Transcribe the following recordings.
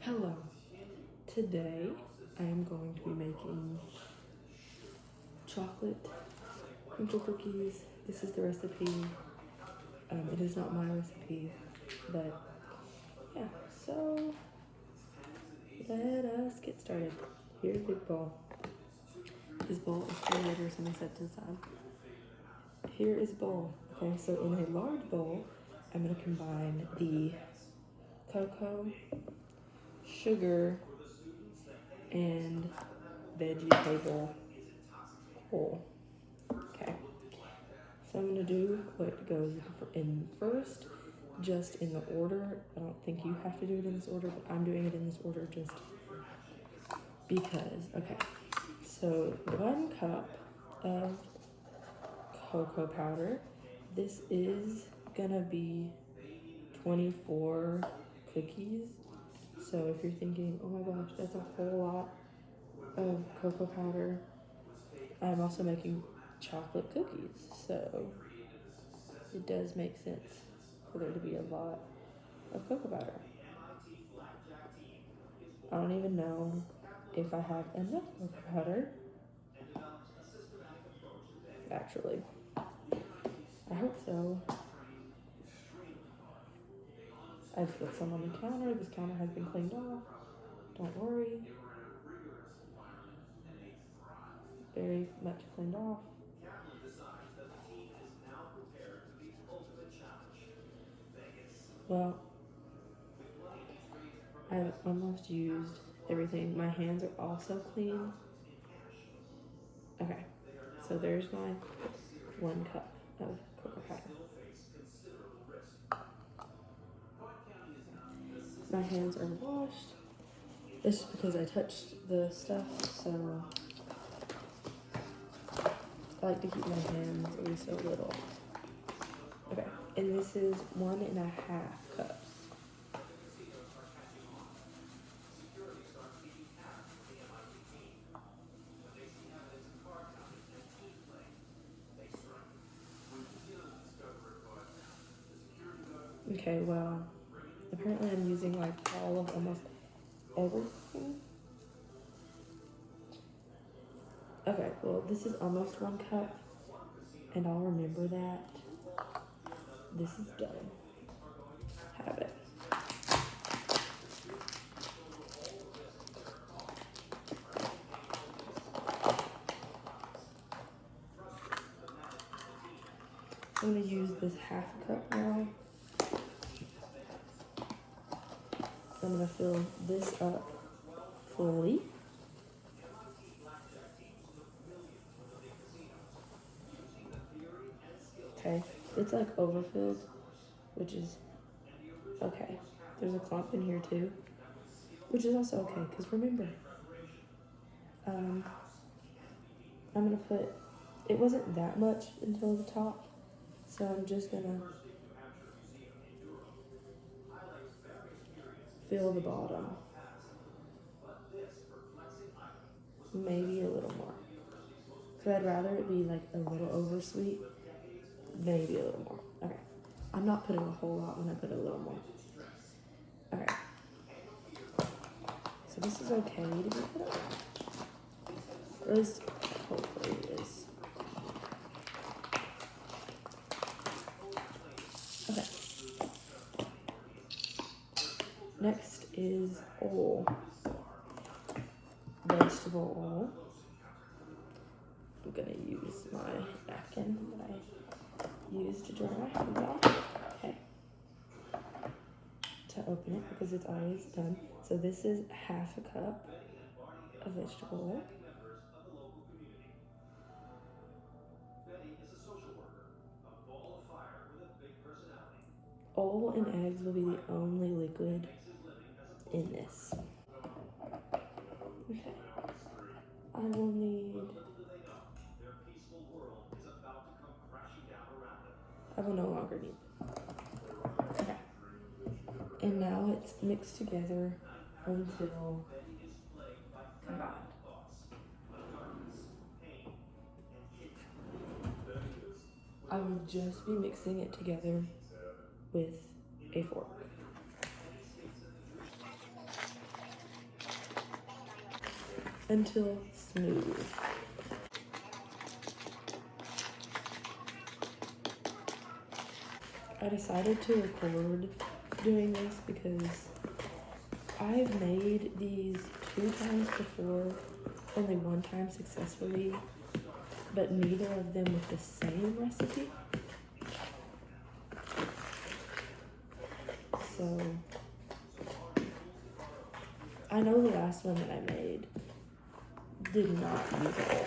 Hello. Today I am going to be making chocolate crinkle cookies. This is the recipe. It is not my recipe, but yeah. So let us get started. Here's a big bowl. This bowl is for later, so I'm gonna set to the side. Here is a bowl. Okay, so in a large bowl, I'm gonna combine the cocoa, sugar, and vegetable whole. Okay, so I'm gonna do what goes in first, just in the order. I don't think you have to do it in this order, but I'm doing it in this order just because. Okay, so 1 cup of cocoa powder. This is gonna be 24 cookies. So if you're thinking, oh my gosh, that's a whole lot of cocoa powder, I'm also making chocolate cookies, so it does make sense for there to be a lot of cocoa powder. I don't even know if I have enough cocoa powder, actually. I hope so. I've put some on the counter. This counter has been cleaned off. Don't worry. Very much cleaned off. Well, I've almost used everything. My hands are also clean. Okay, so there's my 1 cup of cocoa powder. My hands are washed. This is because I touched the stuff, so I like to keep my hands at least a little. Okay, and this is 1.5 cups. Okay, well, apparently I'm using like all of almost everything. Okay, well, this is almost 1 cup, and I'll remember that. This is done. Have it. I'm gonna use this 1/2 cup now. I'm gonna fill this up fully. Okay, it's like overfilled, which is okay. There's a clump in here too, which is also okay, because remember, I'm gonna put, it wasn't that much until the top, so I'm just gonna fill the bottom. Maybe a little more. So I'd rather it be like a little oversweet, maybe a little more. Okay, I'm not putting a whole lot when I put a little more. Okay, so this is okay to be put up. Or at least, hopefully it is. Okay. Next is oil. Vegetable oil. I'm gonna use my napkin that I used to dry my hands off. Okay. To open it because it's always done. So this is 1/2 cup of vegetable oil. Oil and eggs will be the only liquid in this. Okay. I will need, I will no longer need. Okay. And now it's mixed together until combined. I will just be mixing it together with a fork. until smooth. I decided to record doing this because I've made these 2 times before, only 1 time successfully, but neither of them with the same recipe. So I know the last one that I made did not use oil.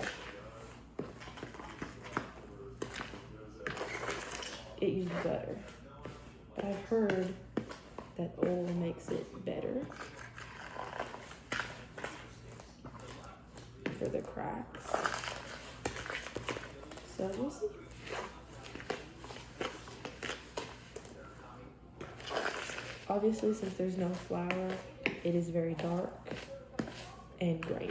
It used butter. But I've heard that oil makes it better for the cracks. So we'll see. Obviously, since there's no flour, it is very dark and grainy.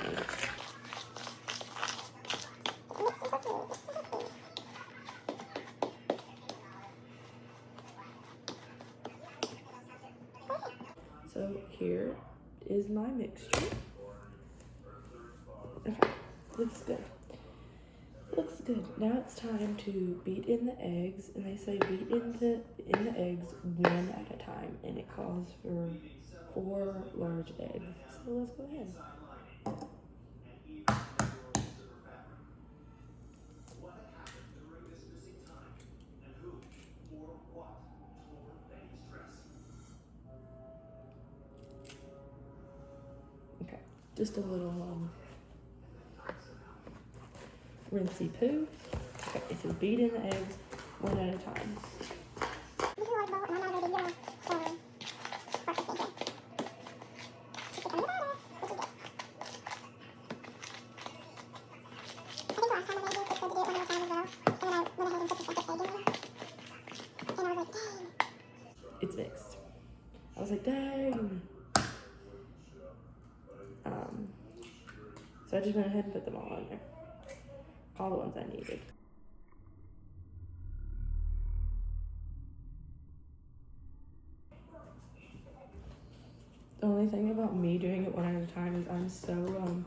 So here is my mixture. Okay, looks good. Looks good. Now it's time to beat in the eggs, and they say beat in the eggs 1 at a time, and it calls for 4 large eggs. So let's go ahead. Okay, just a little rinsey poo. Okay, it says beat in the eggs 1 at a time. It's mixed. I was like, dang. So I just went ahead and put them all in there. All the ones I needed. The only thing about me doing it 1 at a time is I'm so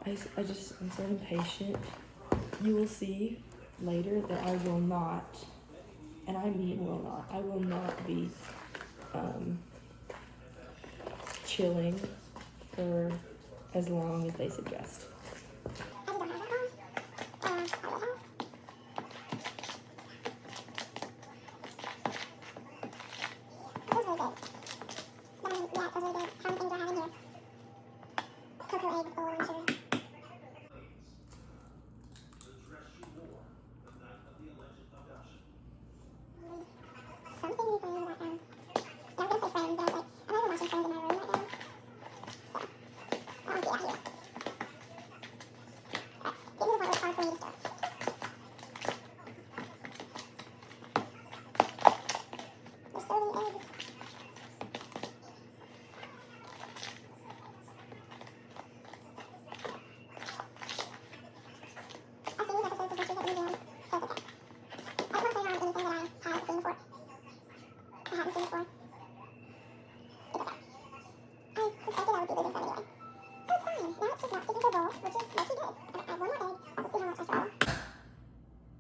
I'm so impatient. You will see later that I will not, and I mean will not, I will not be chilling for as long as they suggest.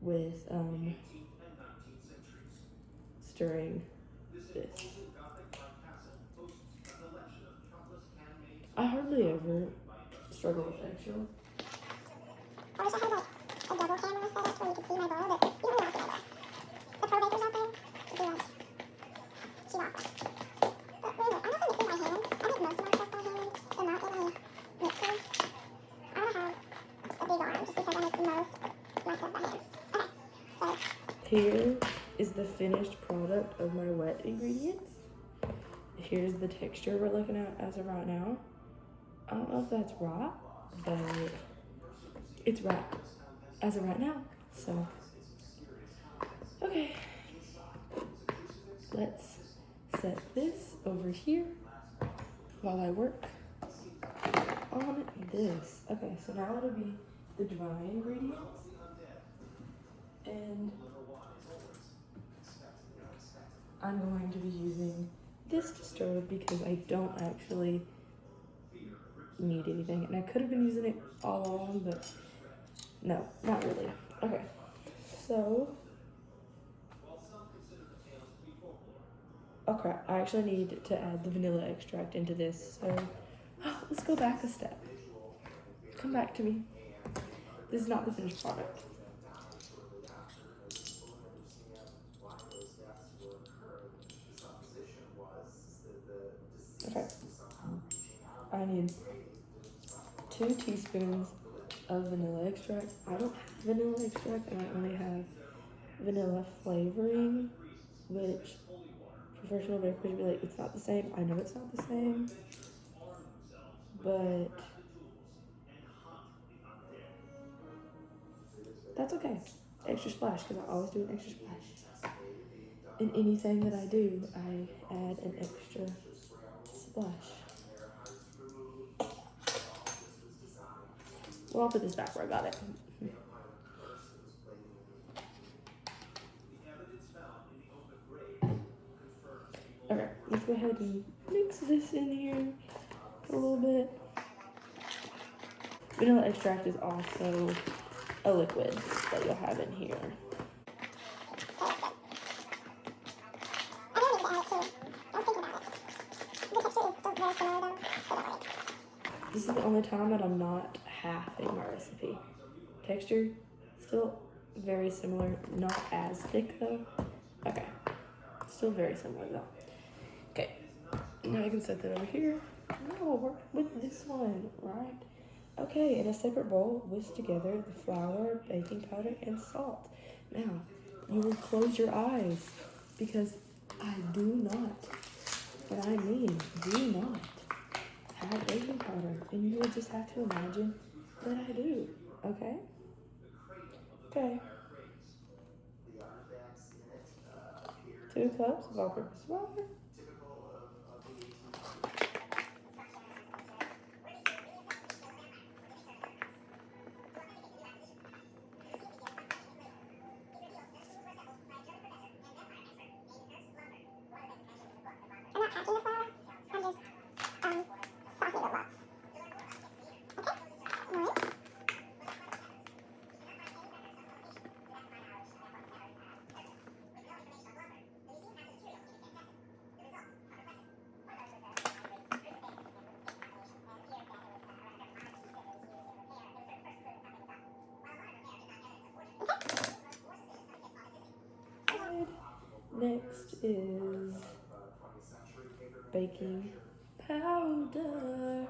With stirring this. I hardly ever struggle with eggshell. I wish I had like a double camera set up where you could see my bowl, but you don't really want to see my bowl. The pro bakers out there would be like, she wants that. But anyway, I'm also mixing by hand. I make most of my stuff by hand, and not in a mixer. I want to have a big arm just because I make most of my stuff by hand. Okay, so here is the finished product of my wet ingredients. Here's the texture we're looking at as of right now. I don't know if that's right, but it's right as of right now. So, okay, let's set this over here while I work on this. Okay, so now it'll be the dry ingredients, and I'm going to be using this to stir because I don't actually need anything. And I could have been using it all along, but no, not really. Okay, so, oh crap, I actually need to add the vanilla extract into this, so let's go back a step. Come back to me. This is not the finished product. Okay, I need 2 teaspoons of vanilla extract. I don't have vanilla extract, and I only have vanilla flavoring, which professional bakers would be like, it's not the same. I know it's not the same, but that's okay. Extra splash, because I always do an extra splash. In anything that I do, I add an extra splash. Well, I'll put this back where I got it. Okay, let's go ahead and mix this in here a little bit. Vanilla extract is also a liquid that you'll have in here. This is the only time that I'm not halving my recipe. Texture, still very similar, not as thick though. Okay, still very similar though. Okay, now I can set that over here. Now we'll work with this one, right? Okay, in a separate bowl, whisk together the flour, baking powder, and salt. Now, you will close your eyes because I do not, and I mean do not, have baking powder, and you will just have to imagine that I do, okay? Okay. 2 cups of all-purpose flour. Next is baking powder.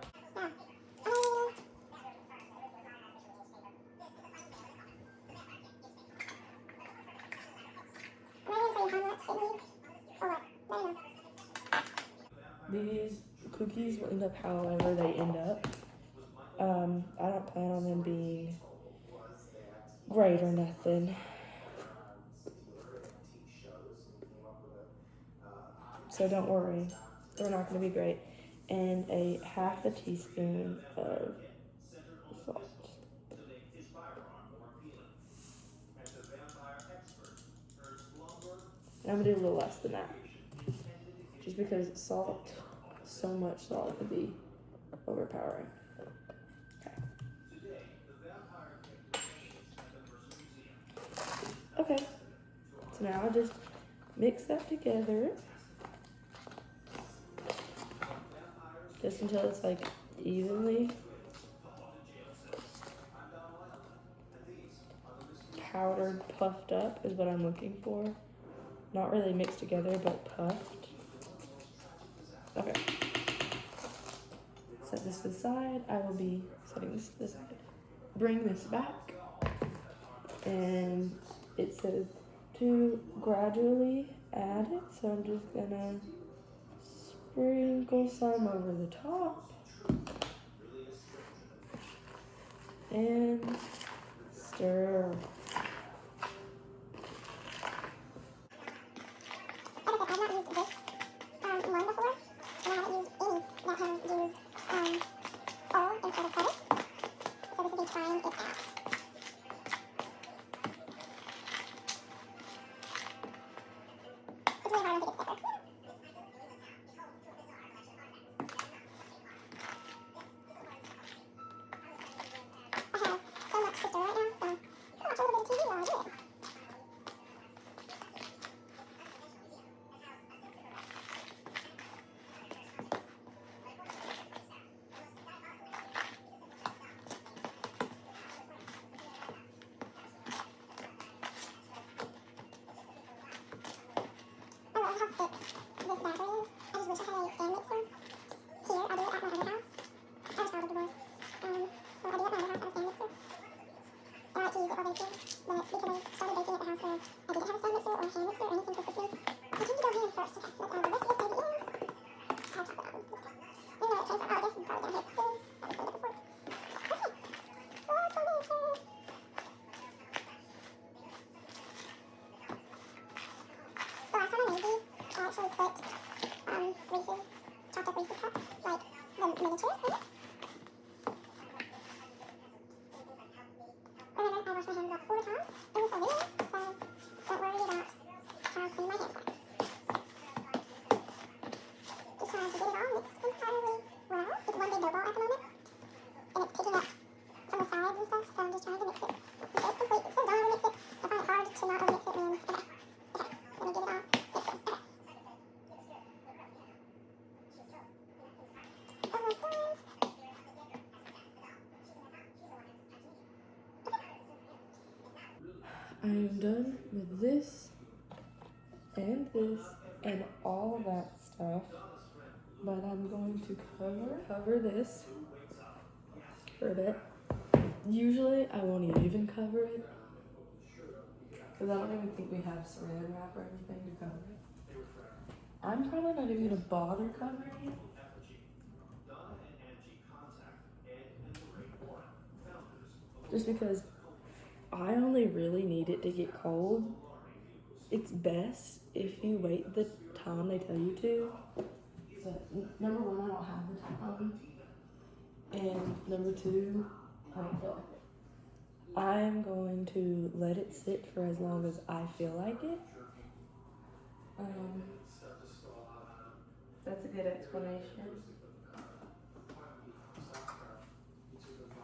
These cookies will end up however they end up. I don't plan on them being great or nothing. So don't worry, they're not going to be great. And a half a teaspoon of salt. And I'm going to do a little less than that. Just because salt, so much salt could be overpowering. Okay. Okay, so now I just mix that together. Just until it's like evenly powdered, puffed up is what I'm looking for. Not really mixed together, but puffed. Okay. Set this to the side. I will be setting this to the side. Bring this back. And it says to gradually add it. So I'm just gonna sprinkle some over the top. And stir. chopped up Reese's cups, like the miniatures, maybe. Remember, I wash my hands up 4 times in this video, so don't worry about how clean my hands are. Just trying to get it all mixed entirely well. It's one big dough ball at the moment, and it's picking up on the sides and stuff, so I'm just trying to mix it. So it's complete. It says don't overmix it. I find it hard to not overmix it when, okay. Let me get it all mixed in. Okay. Almost done. I am done with this and all of that stuff, but I'm going to cover this for a bit. Usually I won't even cover it because I don't even think we have saran wrap or anything to cover it. I'm probably not even gonna bother covering it. Just because I only really need it to get cold. It's best if you wait the time they tell you to. But number one, I don't have the time. And number two, I don't feel like it. I'm going to let it sit for as long as I feel like it. That's a good explanation.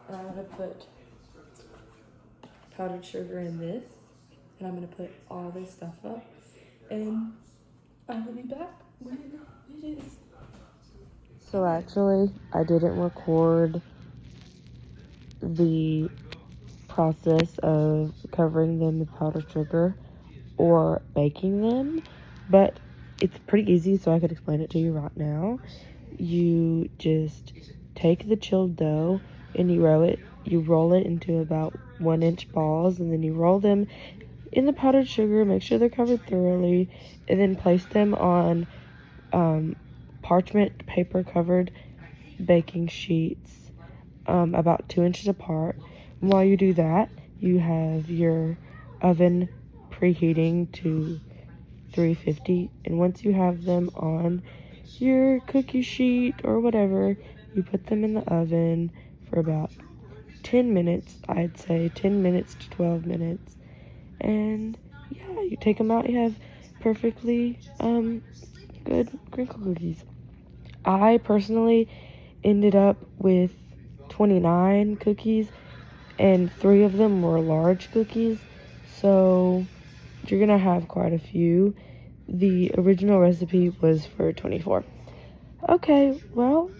And I'm gonna put powdered sugar in this, and I'm gonna put all this stuff up, and I will be back when it is. So actually, I didn't record the process of covering them with powdered sugar or baking them, but it's pretty easy, so I could explain it to you right now. You just take the chilled dough and you roll it into about 1-inch balls, and then you roll them in the powdered sugar, make sure they're covered thoroughly, and then place them on parchment paper covered baking sheets about 2 inches apart. And while you do that, you have your oven preheating to 350, and once you have them on your cookie sheet or whatever, you put them in the oven for about 10 minutes, I'd say 10 minutes to 12 minutes. And yeah, you take them out, you have perfectly good crinkle cookies. I personally ended up with 29 cookies, and 3 of them were large cookies, so you're gonna have quite a few. The original recipe was for 24. Okay, well,